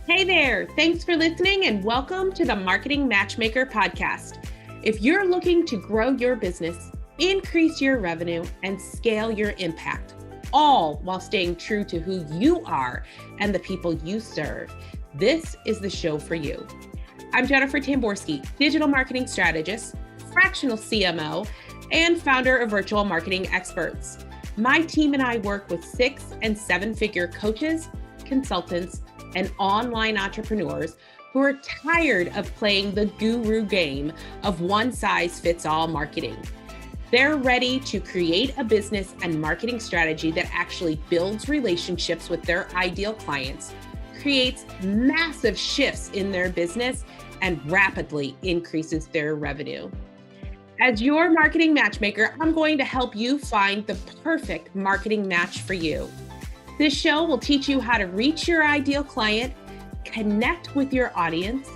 Hey there, thanks for listening and welcome to the Marketing Matchmaker podcast. If you're looking to grow your business, increase your revenue, and scale your impact, all while staying true to who you are and the people you serve, this is the show for you. I'm Jennifer Tamborski, digital marketing strategist, fractional CMO, and founder of Virtual Marketing Experts. My team and I work with 6- and 7-figure coaches, consultants, and online entrepreneurs who are tired of playing the guru game of one-size-fits-all marketing. They're ready to create a business and marketing strategy that actually builds relationships with their ideal clients, creates massive shifts in their business, and rapidly increases their revenue. As your marketing matchmaker, I'm going to help you find the perfect marketing match for you. This show will teach you how to reach your ideal client, connect with your audience,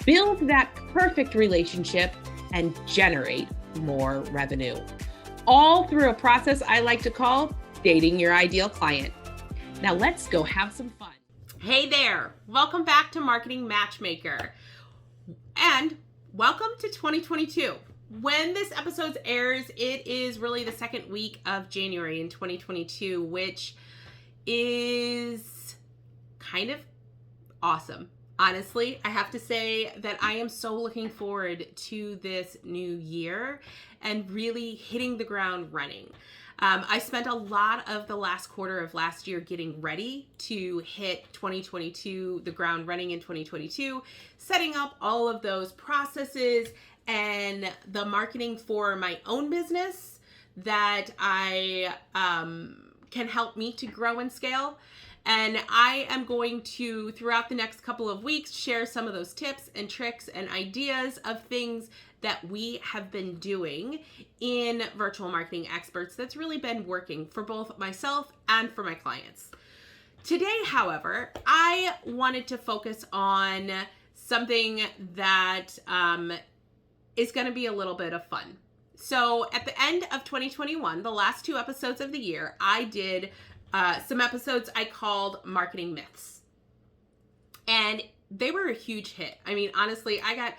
build that perfect relationship, and generate more revenue. All through a process I like to call dating your ideal client. Now let's go have some fun. Hey there, welcome back to Marketing Matchmaker. And welcome to 2022. When this episode airs, it is really the second week of January in 2022, which is kind of awesome. Honestly, I have to say that I am so looking forward to this new year and really hitting the ground running. I spent a lot of the last quarter of last year getting ready to hit 2022, the ground running in 2022, setting up all of those processes and the marketing for my own business that I can help me to grow and scale. And I am going to, throughout the next couple of weeks, share some of those tips and tricks and ideas of things that we have been doing in Virtual Marketing Experts that's really been working for both myself and for my clients. Today, however, I wanted to focus on something that is going to be a little bit of fun. So at the end of 2021, the last 2 episodes of the year, I did some episodes I called Marketing Myths. And they were a huge hit. I mean, honestly, I got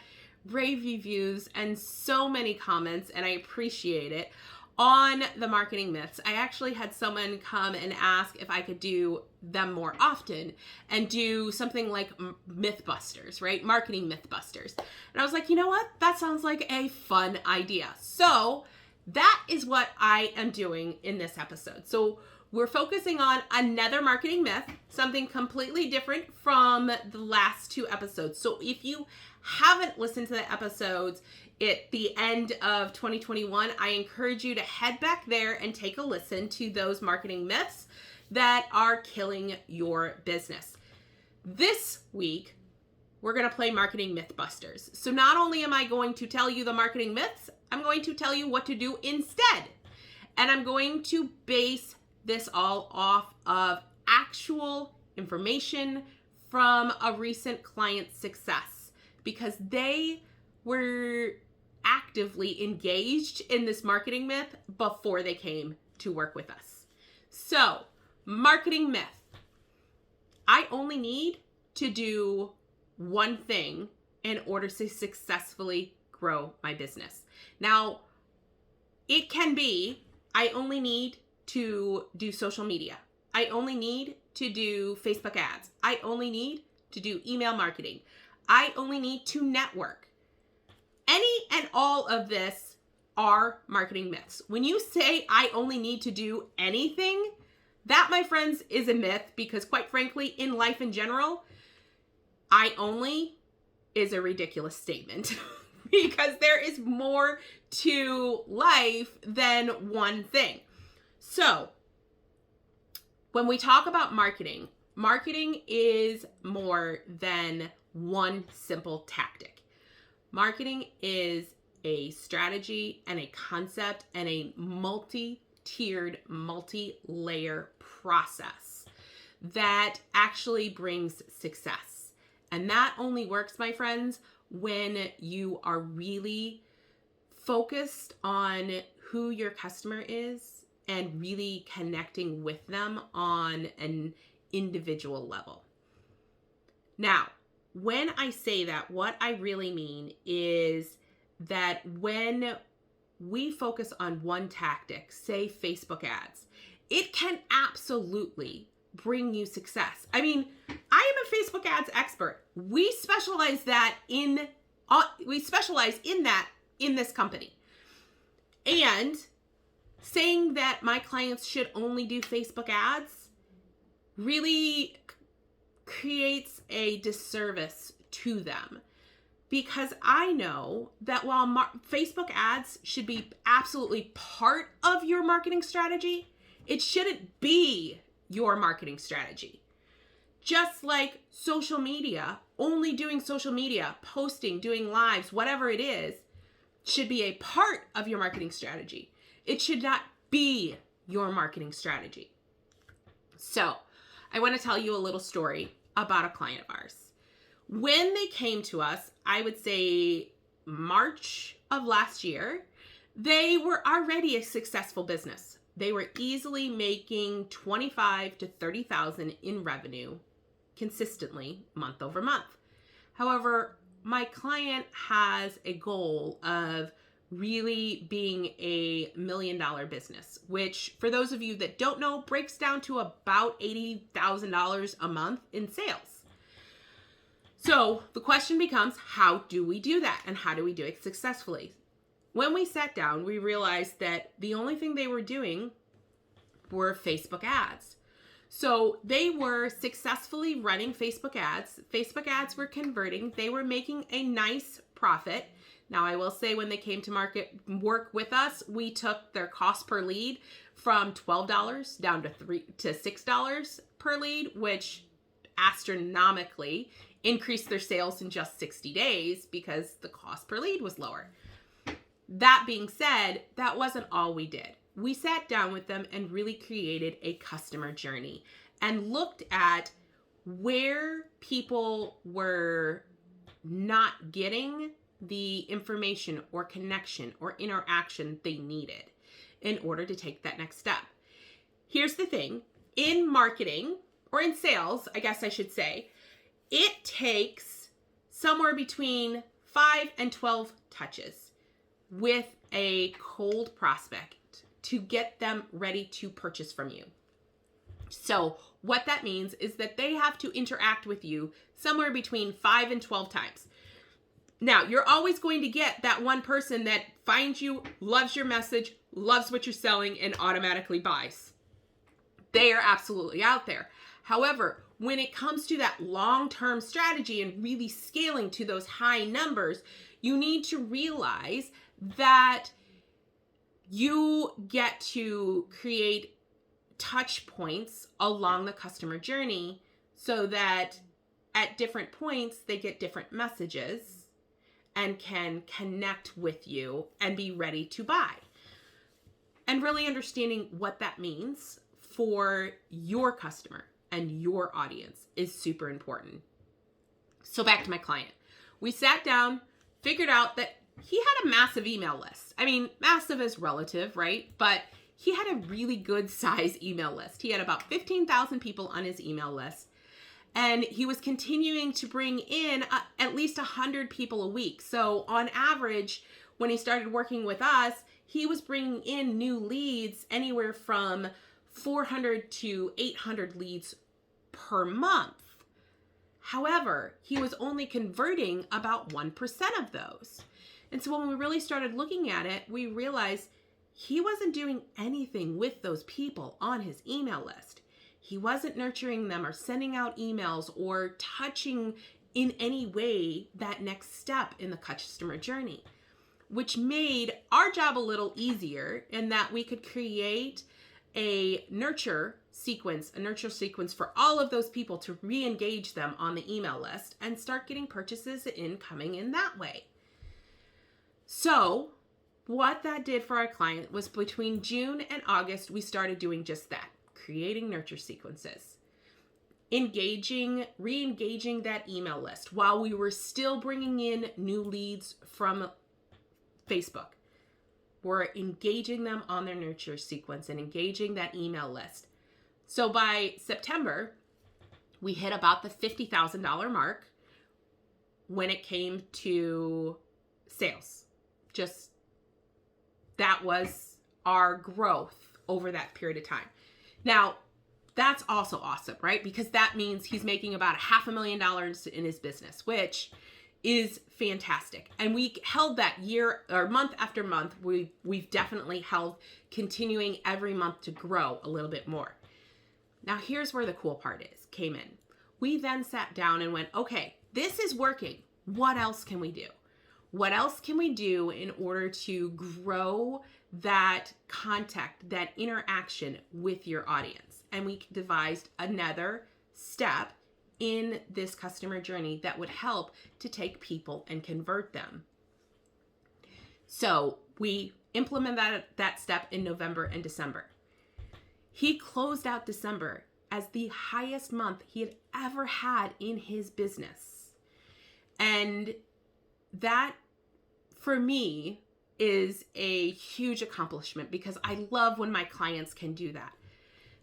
rave reviews and so many comments, and I appreciate it, on the Marketing Myths. I actually had someone come and ask if I could do them more often and do something like Mythbusters, right? Marketing Mythbusters. And I was like, you know what? That sounds like a fun idea. So that is what I am doing in this episode. So we're focusing on another marketing myth, something completely different from the last 2 episodes. So if you haven't listened to the episodes at the end of 2021, I encourage you to head back there and take a listen to those marketing myths that are killing your business. This week, we're going to play Marketing Mythbusters. So not only am I going to tell you the marketing myths, I'm going to tell you what to do instead. And I'm going to base this all off of actual information from a recent client's success, because they were actively engaged in this marketing myth before they came to work with us. So, marketing myth. I only need to do one thing in order to successfully grow my business. Now, it can be, I only need to do social media. I only need to do Facebook ads. I only need to do email marketing. I only need to network. Any and all of this are marketing myths. When you say I only need to do anything, that, my friends, is a myth, because quite frankly, in life in general, I only is a ridiculous statement because there is more to life than one thing. So when we talk about marketing, marketing is more than one simple tactic. Marketing is a strategy and a concept and a multi-tiered, multi-layer process that actually brings success. And that only works, my friends, when you are really focused on who your customer is and really connecting with them on an individual level. Now, when I say that, what I really mean is that when we focus on one tactic, say Facebook ads, it can absolutely bring you success. I mean, I am a Facebook ads expert. We specialize in that in this company. And saying that my clients should only do Facebook ads really creates a disservice to them, because I know that while Facebook ads should be absolutely part of your marketing strategy, it shouldn't be your marketing strategy. Just like social media, only doing social media, posting, doing lives, whatever it is, should be a part of your marketing strategy. It should not be your marketing strategy. So I want to tell you a little story about a client of ours. When they came to us, I would say March of last year, they were already a successful business. They were easily making $25,000 to $30,000 in revenue consistently month over month. However, my client has a goal of really being a $1 million business, which for those of you that don't know, breaks down to about $80,000 a month in sales. So the question becomes, how do we do that? And how do we do it successfully? When we sat down, we realized that the only thing they were doing were Facebook ads. So they were successfully running Facebook ads. Facebook ads were converting. They were making a nice profit. Now, I will say when they came to work with us, we took their cost per lead from $12 down to $6 per lead, which astronomically increased their sales in just 60 days because the cost per lead was lower. That being said, that wasn't all we did. We sat down with them and really created a customer journey and looked at where people were not getting the information or connection or interaction they needed in order to take that next step. Here's the thing, in marketing or in sales, I guess I should say, it takes somewhere between 5 and 12 touches with a cold prospect to get them ready to purchase from you. So what that means is that they have to interact with you somewhere between 5 and 12 times. Now, you're always going to get that one person that finds you, loves your message, loves what you're selling, and automatically buys. They are absolutely out there. However, when it comes to that long-term strategy and really scaling to those high numbers, you need to realize that you get to create touch points along the customer journey so that at different points they get different messages and can connect with you and be ready to buy. And really understanding what that means for your customer and your audience is super important. So back to my client. We sat down, figured out that he had a massive email list. I mean, massive is relative, right? But he had a really good size email list. He had about 15,000 people on his email list. And he was continuing to bring in at least 100 people a week. So on average, when he started working with us, he was bringing in new leads anywhere from 400 to 800 leads per month. However, he was only converting about 1% of those. And so when we really started looking at it, we realized he wasn't doing anything with those people on his email list. He wasn't nurturing them or sending out emails or touching in any way that next step in the customer journey, which made our job a little easier in that we could create a nurture sequence for all of those people to re-engage them on the email list and start getting purchases coming in that way. So what that did for our client was between June and August, we started doing just that. Creating nurture sequences, re-engaging that email list while we were still bringing in new leads from Facebook. We're engaging them on their nurture sequence and engaging that email list. So by September, we hit about the $50,000 mark when it came to sales. Just that was our growth over that period of time. Now, that's also awesome, right? Because that means he's making about $500,000 in his business, which is fantastic. And we held that year or month after month. We've definitely held continuing every month to grow a little bit more. Now, here's where the cool part came in. We then sat down and went, okay, this is working. What else can we do? What else can we do in order to grow that contact, that interaction with your audience? And we devised another step in this customer journey that would help to take people and convert them. So we implemented that step in November and December. He closed out December as the highest month he had ever had in his business. And that, for me, is a huge accomplishment because I love when my clients can do that.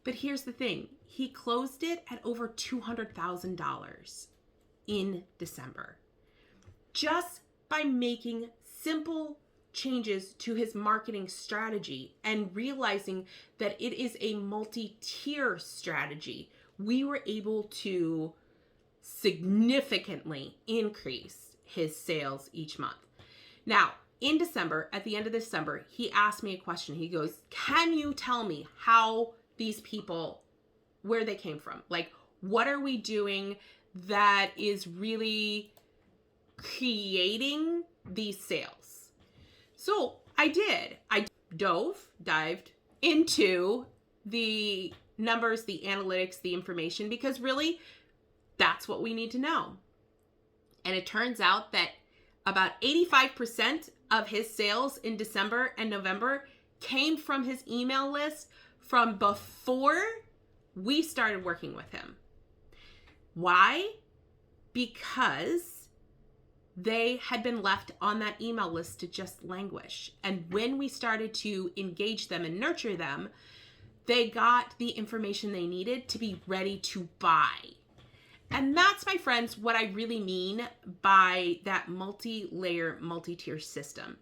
But here's the thing. He closed it at over $200,000 in December. Just by making simple changes to his marketing strategy and realizing that it is a multi-tier strategy, we were able to significantly increase his sales each month. Now, in December, at the end of December, he asked me a question. He goes, can you tell me how these people, where they came from? Like, what are we doing that is really creating these sales? So I did. I dived into the numbers, the analytics, the information, because really that's what we need to know. And it turns out that about 85% of his sales in December and November came from his email list from before we started working with him. Why? Because they had been left on that email list to just languish. And when we started to engage them and nurture them, they got the information they needed to be ready to buy. And that's, my friends, what I really mean by that multi-layer, multi-tier system.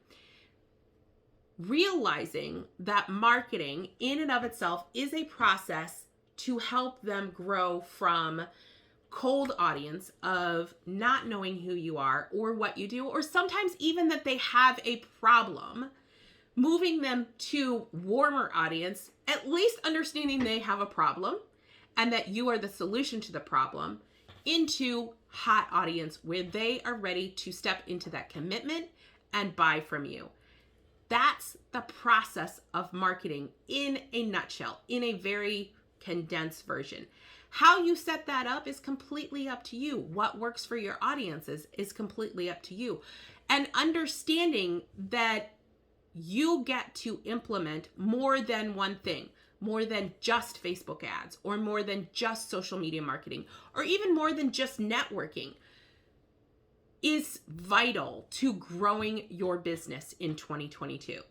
Realizing that marketing in and of itself is a process to help them grow from cold audience of not knowing who you are or what you do, or sometimes even that they have a problem, moving them to warmer audience, at least understanding they have a problem and that you are the solution to the problem, into hot audience where they are ready to step into that commitment and buy from you. That's the process of marketing in a nutshell, in a very condensed version. How you set that up is completely up to you. What works for your audiences is completely up to you. And understanding that you get to implement more than one thing, more than just Facebook ads, or more than just social media marketing, or even more than just networking, is vital to growing your business in 2022.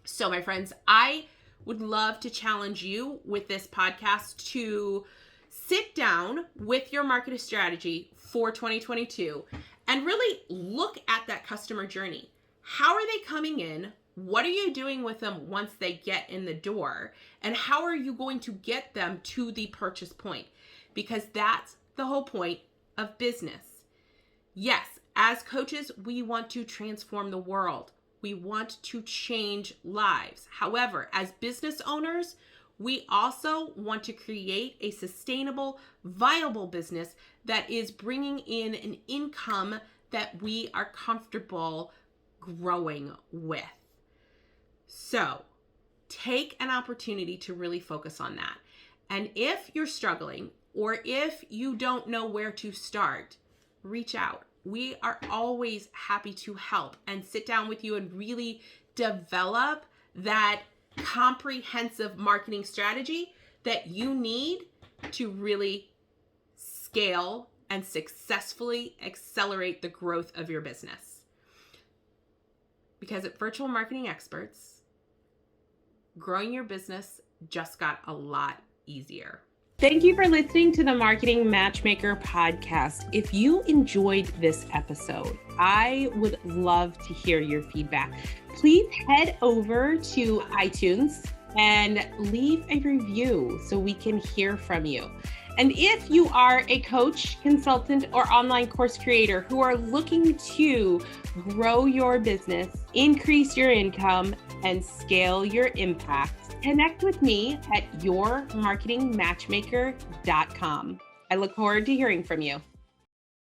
So, my friends, I would love to challenge you with this podcast to sit down with your marketing strategy for 2022 and really look at that customer journey. How are they coming in? What are you doing with them once they get in the door? And how are you going to get them to the purchase point? Because that's the whole point of business. Yes, as coaches, we want to transform the world. We want to change lives. However, as business owners, we also want to create a sustainable, viable business that is bringing in an income that we are comfortable growing with. So take an opportunity to really focus on that. And if you're struggling, or if you don't know where to start, reach out. We are always happy to help and sit down with you and really develop that comprehensive marketing strategy that you need to really scale and successfully accelerate the growth of your business. Because at Virtual Marketing Experts, growing your business just got a lot easier. Thank you for listening to the Marketing Matchmaker podcast. If you enjoyed this episode, I would love to hear your feedback. Please head over to iTunes and leave a review so we can hear from you. And if you are a coach, consultant, or online course creator who are looking to grow your business, increase your income, and scale your impact, connect with me at yourmarketingmatchmaker.com. I look forward to hearing from you.